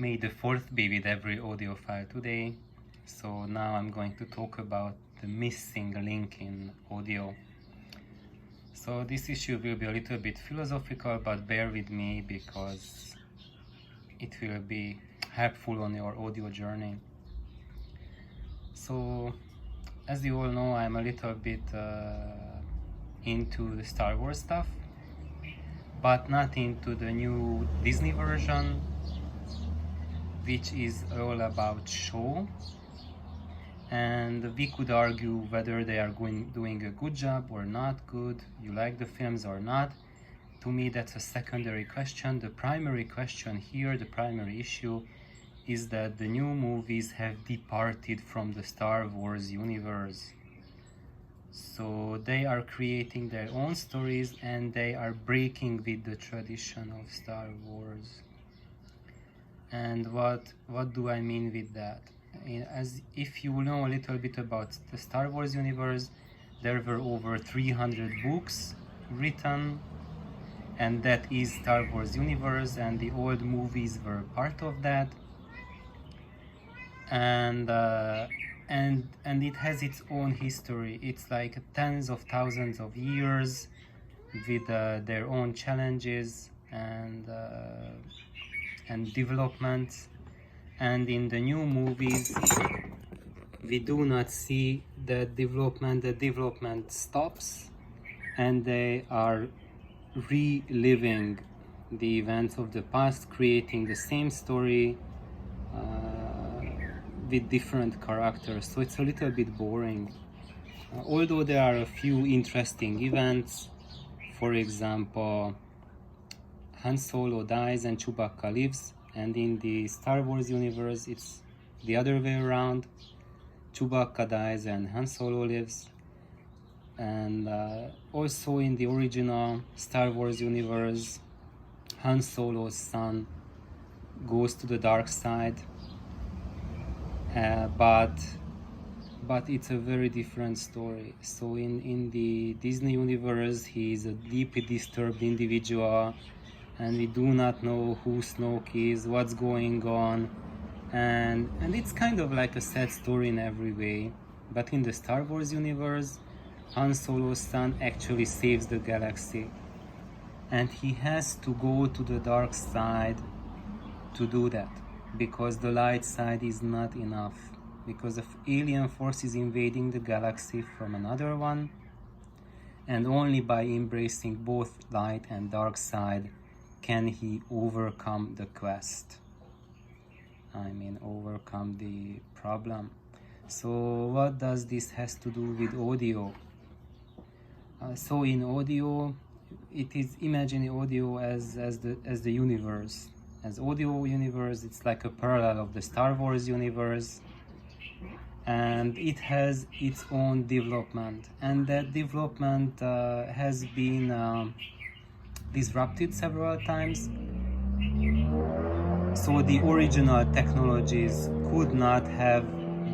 May the fourth be with every audiophile today. So now I'm going to talk about the missing link in audio. So this issue will be a little bit philosophical, but bear with me because it will be helpful on your audio journey. So as you all know, I'm a little bit into the Star Wars stuff, but not into the new Disney version, which is all about show, and we could argue whether they are doing a good job or not good, you like the films or not. To me, that's a secondary question. The primary question here, the primary issue, is that the new movies have departed from the Star Wars universe. So they are creating their own stories and they are breaking with the tradition of Star Wars. And what do I mean with that? As if you know a little bit about the Star Wars universe, there were over 300 books written, and that is Star Wars universe, and the old movies were part of that. And it has its own history. It's like tens of thousands of years with their own challenges and developments. And in the new movies, we do not see the development. The development stops, and they are reliving the events of the past, creating the same story with different characters. So it's a little bit boring. Although there are a few interesting events, for example, Han Solo dies and Chewbacca lives, and in the Star Wars universe it's the other way around. Chewbacca dies and Han Solo lives. And also in the original Star Wars universe, Han Solo's son goes to the dark side, but it's a very different story. So in the Disney universe, he is a deeply disturbed individual, and we do not know who Snoke is, what's going on, and it's kind of like a sad story in every way. But in the Star Wars universe, Han Solo's son actually saves the galaxy, and he has to go to the dark side to do that, because the light side is not enough, because of alien forces invading the galaxy from another one, and only by embracing both light and dark side can he overcome the quest. I mean, overcome the problem. So what does this has to do with audio? So in audio, it is, imagine audio as the universe. As audio universe, it's like a parallel of the Star Wars universe, and it has its own development, and that development has been disrupted several times. So the original technologies could not have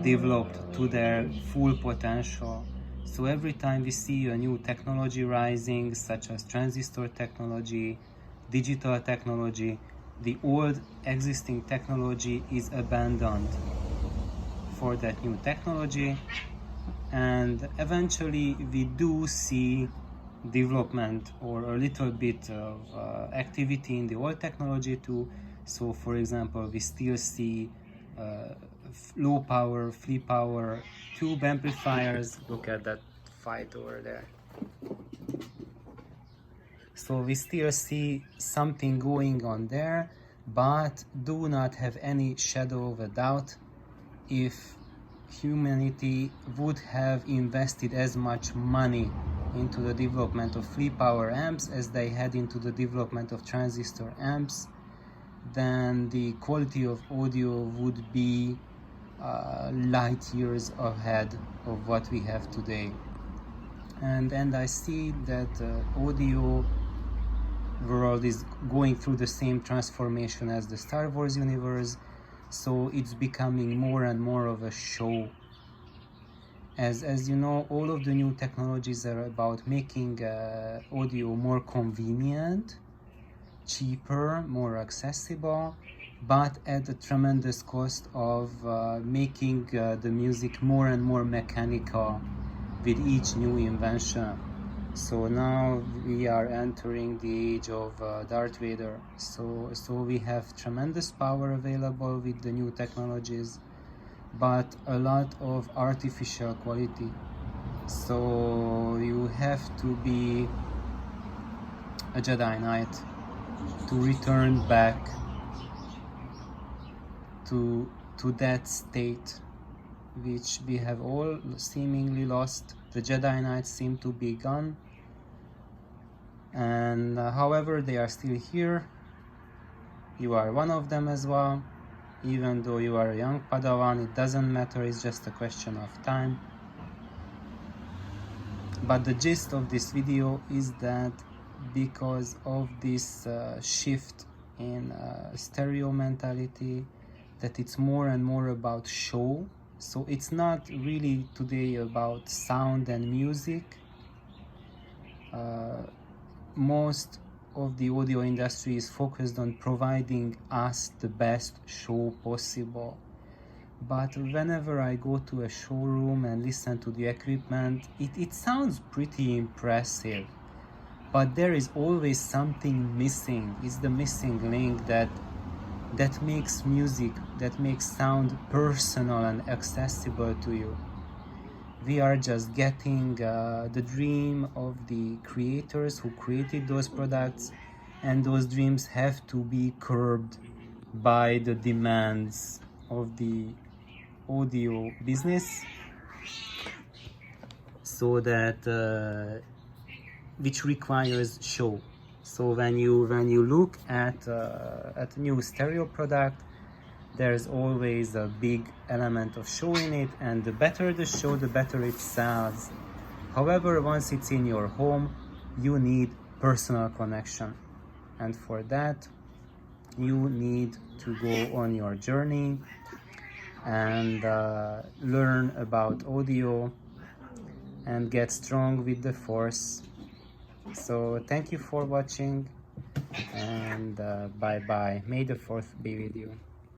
developed to their full potential. So every time we see a new technology rising, such as transistor technology, digital technology, the old existing technology is abandoned for that new technology, and eventually we do see development or a little bit of activity in the old technology too. So for example, we still see low power, free power tube amplifiers. Look at that fight over there. So we still see something going on there, but do not have any shadow of a doubt if humanity would have invested as much money into the development of free power amps as they had into the development of transistor amps, then the quality of audio would be light years ahead of what we have today. And I see that audio world is going through the same transformation as the Star Wars universe, so it's becoming more and more of a show. As you know, all of the new technologies are about making audio more convenient, cheaper, more accessible, but at a tremendous cost of making the music more and more mechanical with each new invention. So now we are entering the age of Darth Vader. So we have tremendous power available with the new technologies, but a lot of artificial quality. So you have to be a Jedi Knight to return back to that state which we have all seemingly lost. The Jedi Knights seem to be gone, and however they are still here. You are one of them as well. Even though you are a young Padawan, it doesn't matter, it's just a question of time. But the gist of this video is that because of this shift in stereo mentality, that it's more and more about show. So it's not really today about sound and music. Most of the audio industry is focused on providing us the best show possible. But whenever I go to a showroom and listen to the equipment, it sounds pretty impressive. But there is always something missing. It's the missing link that makes music, that makes sound personal and accessible to you. We are just getting the dream of the creators who created those products, and those dreams have to be curbed by the demands of the audio business, so that which requires show. So when you look at a new stereo product, there's always a big element of show in it, and the better the show, the better it sounds. However, once it's in your home, you need personal connection, and for that you need to go on your journey and learn about audio and get strong with the force. So thank you for watching, and bye bye. May the 4th be with you.